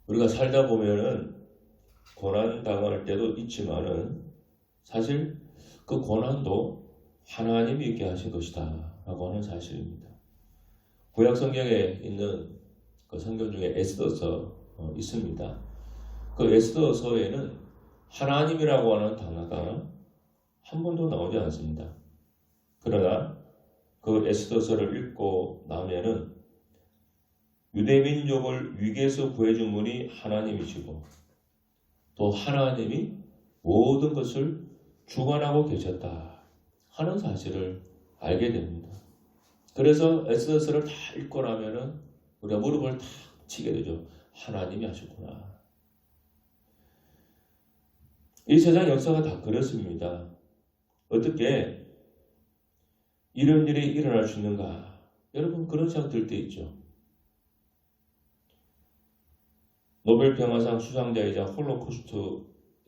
우리가 살다 보면은 고난 당할 때도 있지만은 사실 그 고난도 하나님이 있게 하신 것이다 라고 하는 사실입니다. 구약 성경에 있는 그 성경 중에 에스더서 있습니다. 그 에스더서에는 하나님이라고 하는 단어가 한 번도 나오지 않습니다. 그러나 그 에스더서를 읽고 나면은 유대민족을 위기에서 구해준 분이 하나님이시고 또 하나님이 모든 것을 주관하고 계셨다 하는 사실을 알게 됩니다. 그래서 에스더서를 다 읽고 나면은 우리가 무릎을 탁 치게 되죠. 하나님이 하셨구나. 이 세상 역사가 다 그렇습니다. 어떻게 이런 일이 일어날 수 있는가? 여러분 그런 생각 들 때 있죠. 노벨 평화상 수상자이자 홀로코스트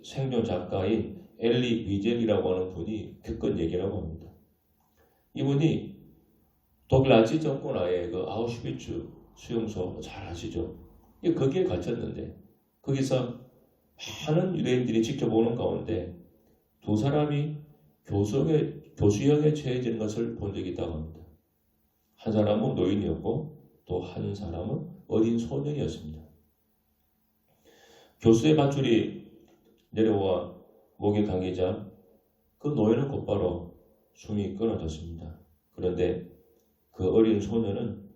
생존 작가인 엘리 위젤이라고 하는 분이 겪은 얘기라고 합니다. 이분이 독일 나치 정권 하에 그 아우슈비츠 수용소 잘 아시죠? 거기에 갇혔는데 거기서 많은 유대인들이 지켜보는 가운데 두 사람이 교수형에 처해지는 것을 본 적이 있다고 합니다. 한 사람은 노인이었고 또 한 사람은 어린 소년이었습니다. 교수의 밧줄이 내려와 목에 감기자 그 노인은 곧바로 숨이 끊어졌습니다. 그런데 그 어린 소년은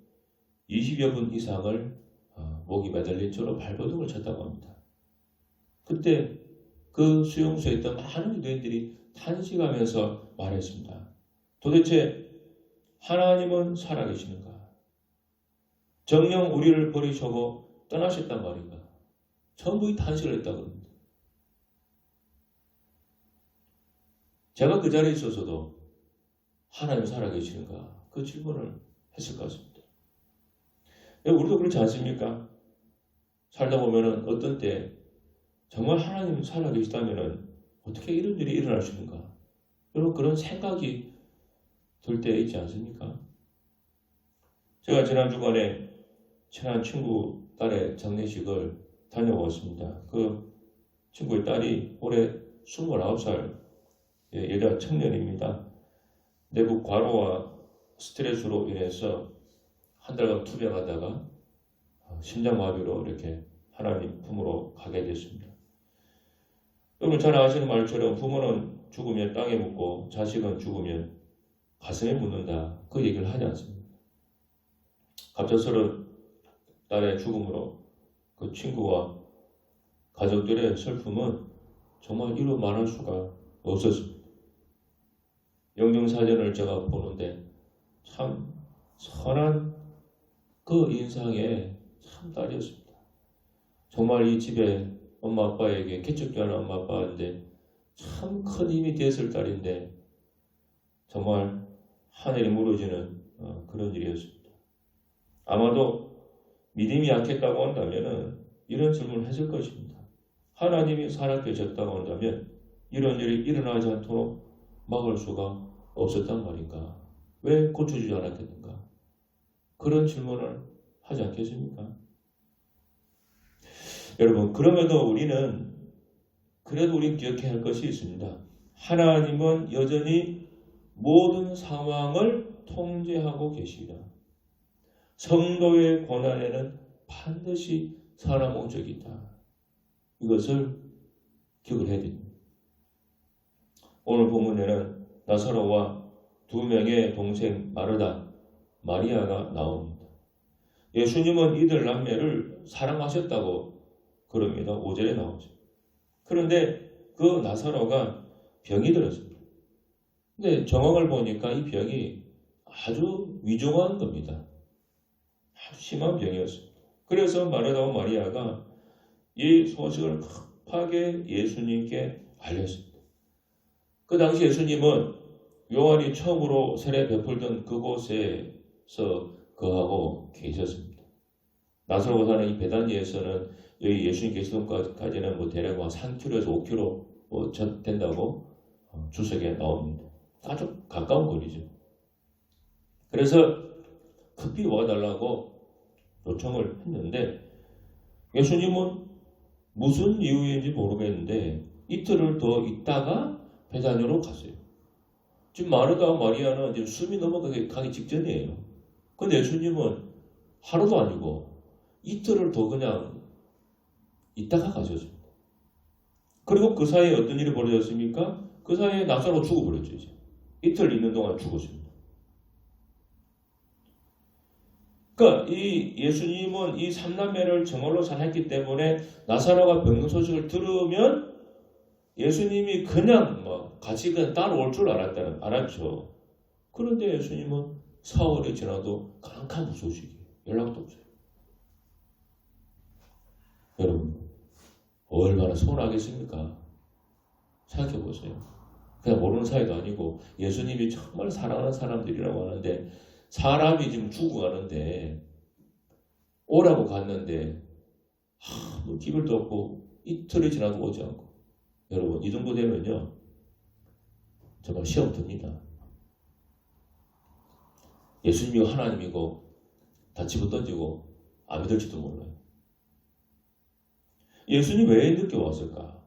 20여 분 이상을 목이 매달린 채로 발버둥을 쳤다고 합니다. 그때 그 수용소에 있던 많은 유대인들이 탄식하면서 말했습니다. 도대체 하나님은 살아계시는가? 정녕 우리를 버리시고 떠나셨단 말인가? 전부 이 탄식을 했다고 합니다. 제가 그 자리에 있어서도 하나님 살아계시는가? 그 질문을 했을 것 같습니다. 우리도 그렇지 않습니까? 살다 보면은 어떤 때 정말 하나님 살아계시다면은 어떻게 이런 일이 일어날 수 있는가? 여러분 그런 생각이 들 때 있지 않습니까? 제가 지난 주간에 친한 친구 딸의 장례식을 다녀왔습니다. 그 친구의 딸이 올해 29살 여자 청년입니다. 내부 과로와 스트레스로 인해서 한 달간 투병하다가 심장마비로 이렇게 하나님 품으로 가게 됐습니다. 여러분 잘 아시는 말처럼 부모는 죽으면 땅에 묻고 자식은 죽으면 가슴에 묻는다. 그 얘기를 하지 않습니다. 갑작스런 딸의 죽음으로 그 친구와 가족들의 슬픔은 정말 이루 말할 수가 없었습니다. 영정사전을 제가 보는데 참 선한 그 인상의 참 딸이었습니다. 정말 이 집에 엄마 아빠에게 개척도 하는 엄마 아빠인데 참 큰 힘이 되었을 딸인데 정말 하늘이 무너지는 그런 일이었습니다. 아마도 믿음이 약했다고 한다면 이런 질문을 했을 것입니다. 하나님이 살아계셨다고 한다면 이런 일이 일어나지 않도록 막을 수가 없었단 말인가? 왜 고쳐주지 않았겠는가? 그런 질문을 하지 않겠습니까? 여러분 그럼에도 우리는 기억해야 할 것이 있습니다. 하나님은 여전히 모든 상황을 통제하고 계시다. 성도의 고난에는 반드시 사람 목적이 있다. 이것을 기억을 해야 됩니다. 오늘 본문에는 나사로와 두 명의 동생 마르다, 마리아가 나옵니다. 예수님은 이들 남매를 사랑하셨다고 그럽니다. 5절에 나오죠. 그런데 그 나사로가 병이 들었습니다. 근데 정황을 보니까 이 병이 아주 위중한 겁니다. 아주 심한 병이었습니다. 그래서 마르다와 마리아가 이 소식을 급하게 예수님께 알렸습니다. 그 당시 예수님은 요한이 처음으로 세례 베풀던 그곳에서 거하고 계셨습니다. 나사로가 사는 이 베다니에서는 여기 예수님 계시던 곳까지는 대략 3km에서 5km 된다고 주석에 나옵니다. 아주 가까운 거리죠. 그래서 급히 와달라고 요청을 했는데 예수님은 무슨 이유인지 모르겠는데 이틀을 더 있다가 베다니로 갔어요. 지금 마르다와 마리아는 지금 숨이 넘어가기 직전이에요. 근데 예수님은 하루도 아니고 이틀을 더 그냥 있다가 가셨습니다. 그리고 그 사이에 어떤 일이 벌어졌습니까? 그 사이에 나사로 죽어버렸죠. 이제. 이틀 있는 동안 죽었습니다. 그러니까 이 예수님은 이 삼남매를 정말로 사랑했기 때문에 나사로가 병든 소식을 들으면 예수님이 그냥 같이 그냥 따라올 줄 알았죠. 그런데 예수님은 4월이 지나도 캄캄 무소식이에요. 연락도 없어요. 여러분 얼마나 서운하겠습니까? 생각해 보세요. 그냥 모르는 사이도 아니고 예수님이 정말 사랑하는 사람들이라고 하는데 사람이 지금 죽어가는데 오라고 갔는데 아무 기별도 없고 이틀이 지나도 오지 않고 여러분 이 정도 되면요 정말 시험 듭니다. 예수님이 하나님이고 다 집어던지고 안 믿을지도 몰라요. 예수님 왜 늦게 왔을까?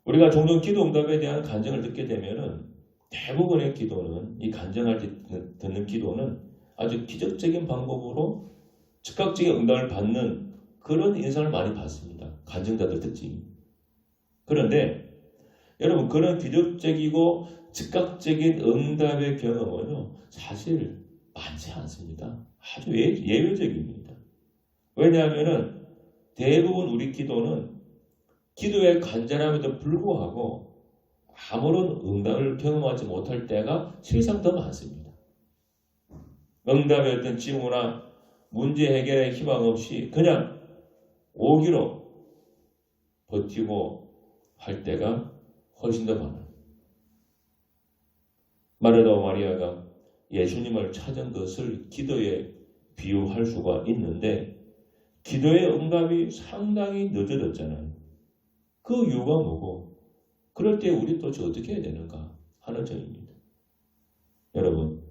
우리가 종종 기도 응답에 대한 간증을 듣게 되면은 대부분의 기도는 이 간증할 때 듣는 기도는 아주 기적적인 방법으로 즉각적인 응답을 받는 그런 인상을 많이 받습니다. 간증자들 특징이. 그런데 여러분 그런 기적적이고 즉각적인 응답의 경험은요 사실 많지 않습니다. 아주 예외적입니다. 왜냐하면은 대부분 우리 기도는 기도의 간절함에도 불구하고 아무런 응답을 경험하지 못할 때가 실상 더 많습니다. 응답의 어떤 징후나 문제 해결의 희망 없이 그냥 오기로 버티고 할 때가 훨씬 더 많아요. 마르다와 마리아가 예수님을 찾은 것을 기도에 비유할 수가 있는데 기도의 응답이 상당히 늦어졌잖아요. 그 이유가 뭐고 그럴 때 우리 도대체 어떻게 해야 되는가 하는 점입니다. 여러분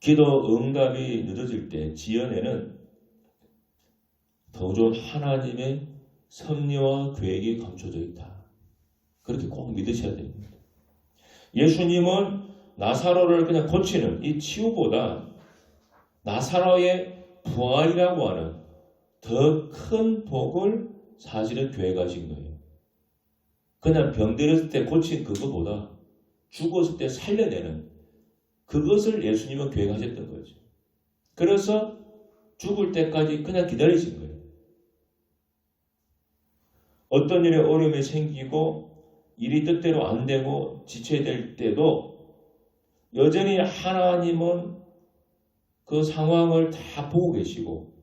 기도 응답이 늦어질 때 지연에는 더 좋은 하나님의 섭리와 계획이 감춰져 있다. 그렇게 꼭 믿으셔야 됩니다. 예수님은 나사로를 그냥 고치는 이 치유보다 나사로의 부활이라고 하는 더 큰 복을 사실은 계획하신 거예요. 그냥 병들었을 때 고친 그거보다 죽었을 때 살려내는 그것을 예수님은 계획하셨던 거죠. 그래서 죽을 때까지 그냥 기다리신 거예요. 어떤 일에 어려움이 생기고 일이 뜻대로 안 되고 지쳐야 될 때도 여전히 하나님은 그 상황을 다 보고 계시고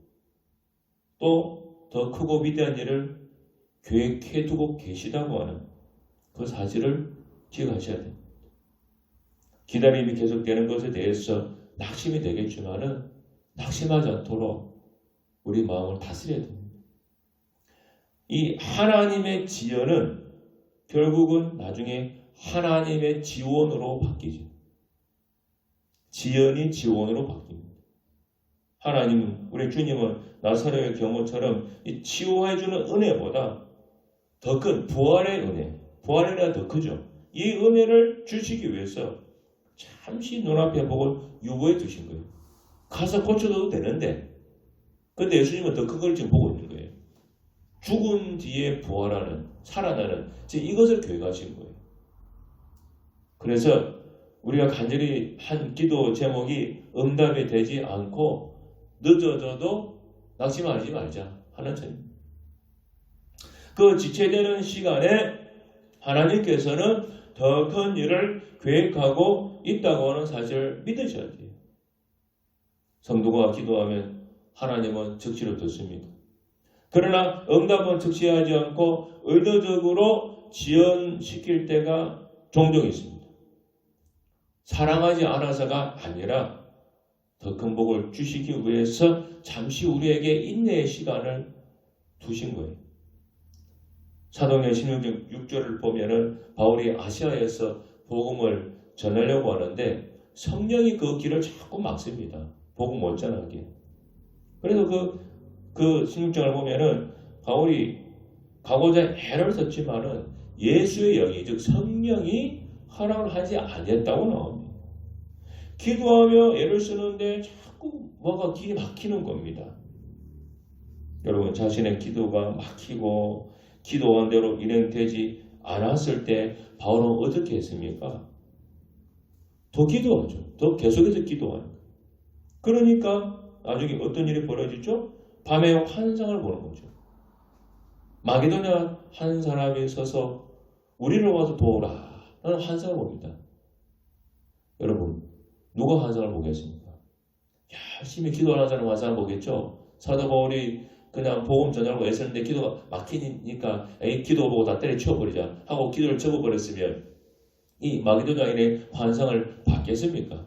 또 더 크고 위대한 일을 계획해 두고 계시다고 하는 그 사실을 기억하셔야 됩니다. 기다림이 계속되는 것에 대해서 낙심이 되겠지만은 낙심하지 않도록 우리 마음을 다스려야 됩니다. 이 하나님의 지연은 결국은 나중에 하나님의 지원으로 바뀌죠. 지연이 지원으로 바뀝니다. 하나님은 우리 주님은 나사로의 경우처럼 이 치유해주는 은혜보다 더 큰 부활의 은혜, 부활이라 더 크죠. 이 은혜를 주시기 위해서 잠시 눈앞에 보고 유보해 두신 거예요. 가서 고쳐도 되는데 근데 예수님은 더 큰 걸 지금 보고 있는 거예요. 죽은 뒤에 부활하는 살아나는 지금 이것을 계획하신 거예요. 그래서 우리가 간절히 한 기도 제목이 응답이 되지 않고 늦어져도 낙심하지 말자 하는 점입니다. 그 지체되는 시간에 하나님께서는 더 큰 일을 계획하고 있다고 하는 사실을 믿으셔야 돼요. 성도가 기도하면 하나님은 즉시로 듣습니다. 그러나 응답은 즉시 하지 않고 의도적으로 지연시킬 때가 종종 있습니다. 사랑하지 않아서가 아니라 더 큰 복을 주시기 위해서 잠시 우리에게 인내의 시간을 두신 거예요. 사도행전 16장 6절을 보면은 바울이 아시아에서 복음을 전하려고 하는데 성령이 그 길을 자꾸 막습니다. 복음 못 전하게. 그래서 그 그 16장을 보면은 바울이 가고자 애를 썼지만은 예수의 영이 즉 성령이 허락을 하지 않았다고 나옵니다. 기도하며 애를 쓰는데 자꾸 뭐가 길이 막히는 겁니다. 여러분 자신의 기도가 막히고 기도한 대로 일행되지 않았을 때 바울은 어떻게 했습니까? 더 기도하죠. 더 계속해서 기도하는 거예요. 그러니까 나중에 어떤 일이 벌어지죠? 밤에 환상을 보는 거죠. 마게도냐 한 사람이 서서 우리를 와서 도우라 라는 환상을 봅니다. 여러분 누가 환상을 보겠습니까? 열심히 기도하는 사람 환상을 보겠죠. 사도 바울이 그냥 복음 전하려고 애쓰는데 기도가 막히니까 기도 보고 다 때려치워버리자 하고 기도를 접어버렸으면 이 마게도냐인의 환상을 받겠습니까?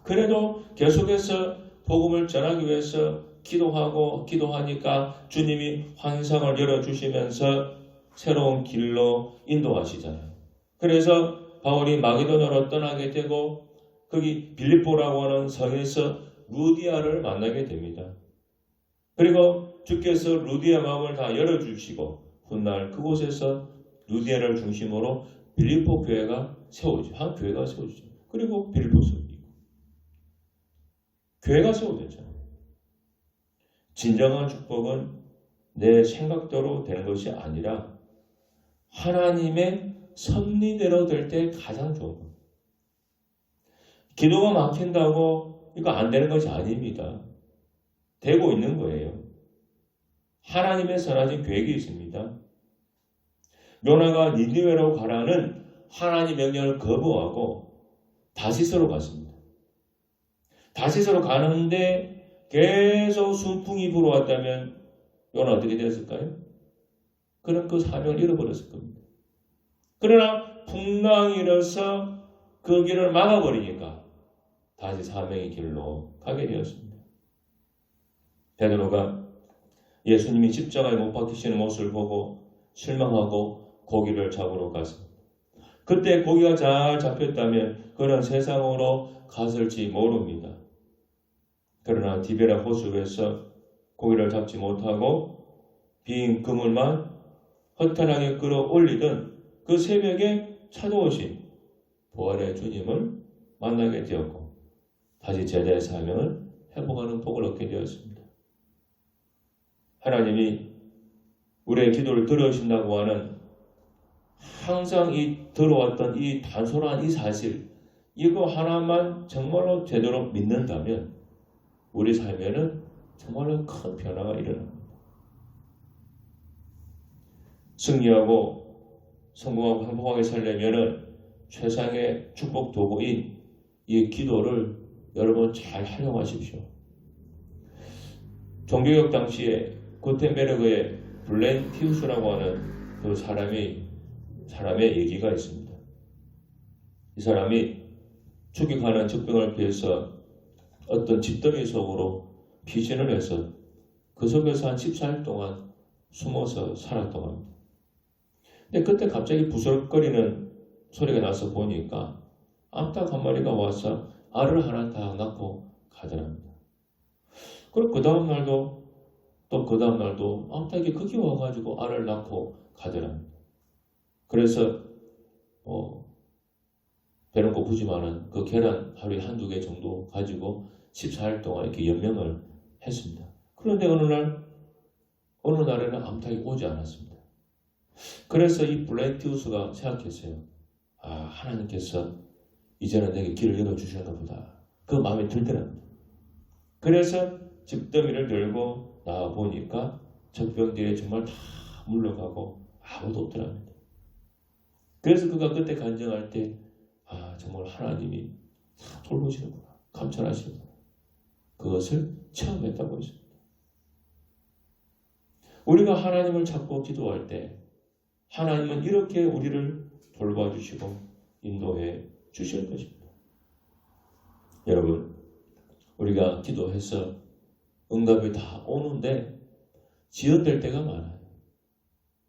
그래도 계속해서 복음을 전하기 위해서 기도하니까 주님이 환상을 열어주시면서 새로운 길로 인도하시잖아요. 그래서 바울이 마게도냐로 떠나게 되고 거기 빌립보라고 하는 성에서 루디아를 만나게 됩니다. 그리고 주께서 루디아 마음을 다 열어주시고 훗날 그곳에서 루디아를 중심으로 빌립보 교회가 세워지죠. 한 교회가 세워지죠. 그리고 빌립보서 교회가 세워졌잖아요. 진정한 축복은 내 생각대로 되는 것이 아니라 하나님의 섭리대로 될 때 가장 좋은 겁니다. 기도가 막힌다고 이거 안 되는 것이 아닙니다. 되고 있는 거예요. 하나님의 선하신 계획이 있습니다. 요나가 니느웨로 가라는 하나님 명령을 거부하고 다시스로 갔습니다. 다시스로 가는데 계속 순풍이 불어왔다면 요나 어떻게 되었을까요? 그는 그 사명을 잃어버렸을 겁니다. 그러나 풍랑이 일어서 그 길을 막아버리니까 다시 사명의 길로 가게 되었습니다. 베드로가 예수님이 십자가에 못 박히시는 모습을 보고 실망하고 고기를 잡으러 갔습니다. 그때 고기가 잘 잡혔다면 그는 세상으로 갔을지 모릅니다. 그러나 디베라 호수에서 고기를 잡지 못하고 빈 그물만 허탄하게 끌어올리던 그 새벽에 찾아오신 부활의 주님을 만나게 되었고 다시 제자의 사명을 회복하는 복을 얻게 되었습니다. 하나님이 우리의 기도를 들어주신다고 하는 항상 들어왔던 이 단순한 이 사실 이거 하나만 정말로 제대로 믿는다면 우리 삶에는 정말로 큰 변화가 일어납니다. 승리하고 성공하고 행복하게 살려면 최상의 축복 도구인 이 기도를 여러분 잘 활용하십시오. 종교개혁 당시에 구텐베르그의 블렌티우스라고 하는 그 사람의 얘기가 있습니다. 이 사람이 추격하는 적병을 피해서 어떤 집더미 속으로 피신을 해서 그 속에서 한 14일 동안 숨어서 살았다고 합니다. 근데 그때 갑자기 부스럭거리는 소리가 나서 보니까 암탉 한 마리가 와서 알을 하나 다 낳고 가더랍니다. 그리고 그 다음날도 암탉이 거기 와가지고 알을 낳고 가더랍니다. 그래서 배는 고프지만은 그 계란 하루에 한두 개 정도 가지고 14일 동안 이렇게 연명을 했습니다. 그런데 어느 날에는 암탉이 오지 않았습니다. 그래서 이 블렌티우스가 생각했어요. 하나님께서 이제는 내게 길을 열어주시는가 보다. 그 마음에 들더랍니다. 그래서 집더미를 들고 나와보니까 적병들이 정말 다 물러가고 아무도 없더랍니다. 그래서 그가 그때 간증할 때 정말 하나님이 다 돌보시는구나. 감찰하시는구나. 그것을 체험했다고 했습니다. 우리가 하나님을 찾고 기도할 때 하나님은 이렇게 우리를 돌봐주시고 인도해 주실 것입니다. 여러분, 우리가 기도해서 응답이 다 오는데 지연될 때가 많아요.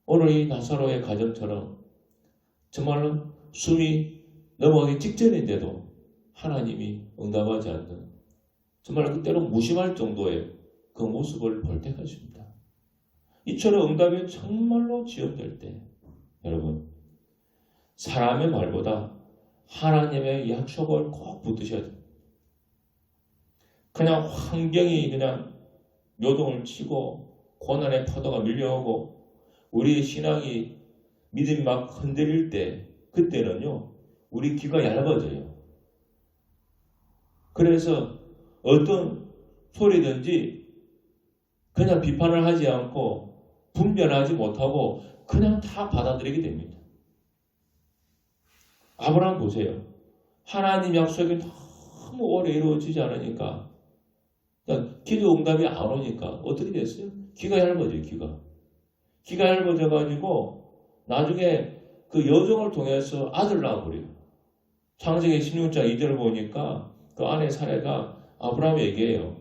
오늘 이 나사로의 가정처럼 정말로 숨이 넘어가기 직전인데도 하나님이 응답하지 않는 정말 그때로 무심할 정도의 그 모습을 볼 때가 있습니다. 이처럼 응답이 정말로 지연될 때 여러분 사람의 말보다 하나님의 약속을 꼭 붙드셔야 돼요. 그냥 환경이 그냥 요동을 치고 고난의 파도가 밀려오고 우리의 신앙이 믿음이 막 흔들릴 때 그때는요 우리 귀가 얇아져요. 그래서 어떤 소리든지 그냥 비판을 하지 않고 분별하지 못하고 그냥 다 받아들이게 됩니다. 아브라함 보세요. 하나님 약속이 너무 오래 이루어지지 않으니까 기도 응답이 안 오니까 어떻게 됐어요? 귀가 얇아져요. 귀가 얇아져가지고 나중에 그 여종을 통해서 아들 낳아버려요. 창세기 16장 2절을 보니까 그 아내 사례가 아브라함이 얘기해요.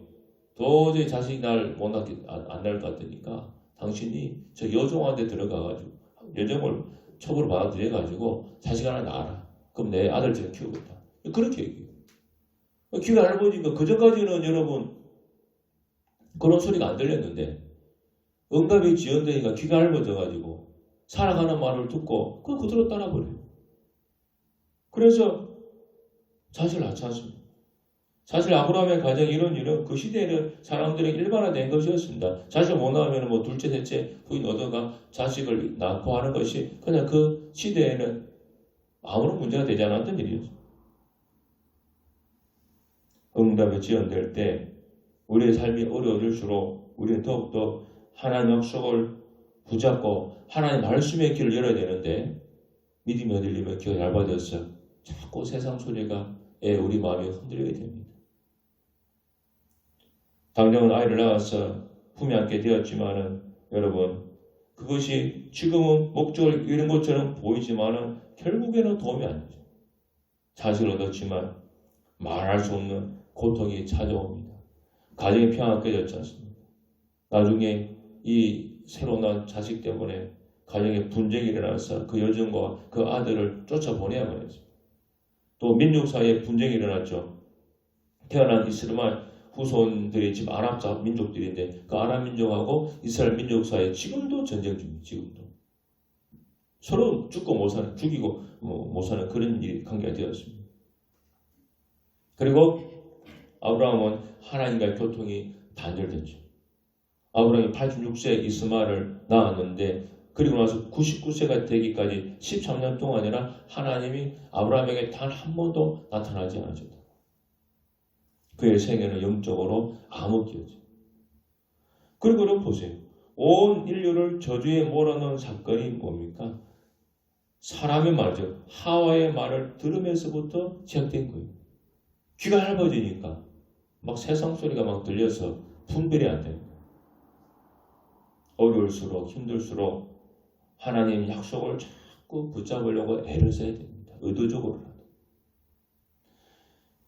도저히 자식이 안 낳을 것 같으니까 당신이 저 여종한테 들어가가지고 여종을 첩으로 받아들여가지고 자식 하나 낳아라. 그럼 내 아들처럼 키우겠다. 그렇게 얘기해요. 귀가 얇아지니까 그전까지는 여러분 그런 소리가 안 들렸는데 응답이 지연되니까 귀가 얇아져가지고 살아가는 말을 듣고 그대로 따라버려요. 그래서 자식을 낳지 않습니다. 사실 아브라함의 가정 이런 일은 그 시대에는 사람들이 일반화된 것이었습니다. 자식을 못 낳으면 뭐 둘째, 셋째 부인 얻어가 자식을 낳고 하는 것이 그냥 그 시대에는 아무런 문제가 되지 않았던 일이었습니다. 응답이 지연될 때 우리의 삶이 어려워질수록 우리는 더욱더 하나님 약속을 붙잡고 하나님 말씀의 길을 열어야 되는데 믿음이 흔들리면 귀가 얇아져서 자꾸 세상 소리가 우리 마음이 흔들리게 됩니다. 당장은 아이를 낳아서 품에 안게 되었지만은 여러분 그것이 지금은 목적을 이룬 것처럼 보이지만은 결국에는 도움이 안 되죠. 자식을 얻었지만 말할 수 없는 고통이 찾아옵니다. 가정이 평화가 깨졌지 않습니까? 나중에 이 새로 난 자식 때문에 가정에 분쟁이 일어나서 그 여종과 그 아들을 쫓아보내야만 했습니다. 또 민족 사이에 분쟁이 일어났죠. 태어난 이스라엘 후손들이 지금 아랍 민족들인데 그 아랍 민족하고 이스라엘 민족 사이에 지금도 전쟁 중입니다. 지금도 서로 죽고 못 사는, 죽이고 못 사는 그런 관계가 되었습니다. 그리고 아브라함은 하나님과의 교통이 단절됐죠. 아브라함이 86세 이스마엘을 낳았는데 그리고 나서 99세가 되기까지 13년 동안이나 하나님이 아브라함에게 단 한 번도 나타나지 않으셨다. 그의 생애는 영적으로 암흑기였죠. 그리고 여러분 보세요. 온 인류를 저주에 몰아넣은 사건이 뭡니까? 사람의 말이죠. 하와의 말을 들으면서부터 시작된 거예요. 귀가 얇아지니까 막 세상 소리가 막 들려서 분별이 안 돼요. 어려울수록 힘들수록 하나님 약속을 자꾸 붙잡으려고 애를 써야 됩니다. 의도적으로라도.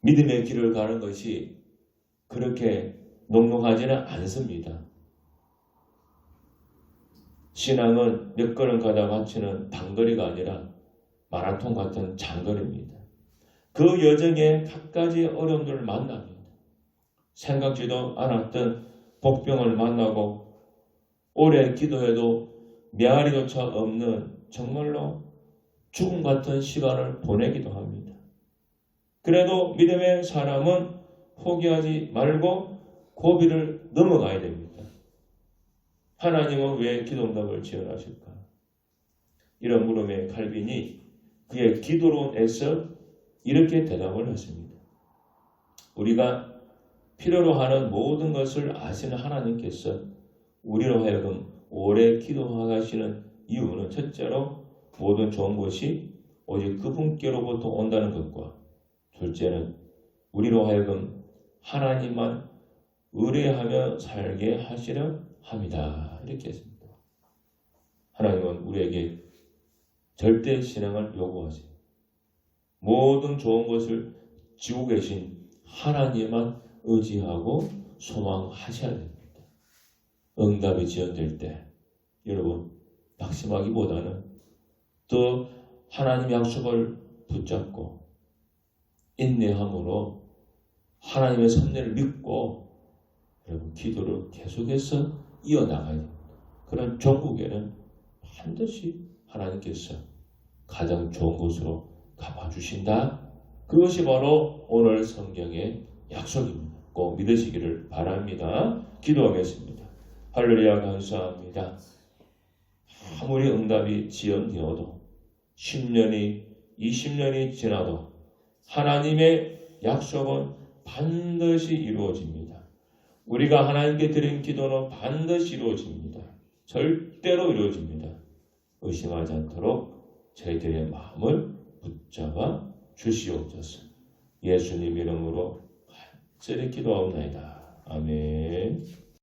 믿음의 길을 가는 것이 그렇게 녹록하지는 않습니다. 신앙은 몇 걸음 가다 마치는 단거리가 아니라 마라톤 같은 장거리입니다. 그 여정에 갖가지 어려움들을 만납니다. 생각지도 않았던 복병을 만나고 오래 기도해도 메아리조차 없는 정말로 죽음 같은 시간을 보내기도 합니다. 그래도 믿음의 사람은 포기하지 말고 고비를 넘어가야 됩니다. 하나님은 왜 기도응답을 지원하실까? 이런 물음에 칼빈이 그의 기도론에서 이렇게 대답을 했습니다. 우리가 필요로 하는 모든 것을 아시는 하나님께서 우리로 하여금 오래 기도하시는 이유는 첫째로 모든 좋은 것이 오직 그분께로부터 온다는 것과 둘째는 우리로 하여금 하나님만 의뢰하며 살게 하시려 합니다. 이렇게 했습니다. 하나님은 우리에게 절대 신앙을 요구하세요. 모든 좋은 것을 지고 계신 하나님만 의지하고 소망하셔야 됩니다. 응답이 지연될 때 여러분 낙심하기보다는 또 하나님 약속을 붙잡고 인내함으로 하나님의 섭리를 믿고 여러분 기도를 계속해서 이어나가야 됩니다. 그런 종국에는 반드시 하나님께서 가장 좋은 곳으로 갚아주신다. 그것이 바로 오늘 성경의 약속입니다. 꼭 믿으시기를 바랍니다. 기도하겠습니다. 할렐루야 감사합니다. 아무리 응답이 지연되어도 10년이 20년이 지나도 하나님의 약속은 반드시 이루어집니다. 우리가 하나님께 드린 기도는 반드시 이루어집니다. 절대로 이루어집니다. 의심하지 않도록 저희들의 마음을 붙잡아 주시옵소서. 예수님 이름으로 간절히 기도하옵나이다. 아멘.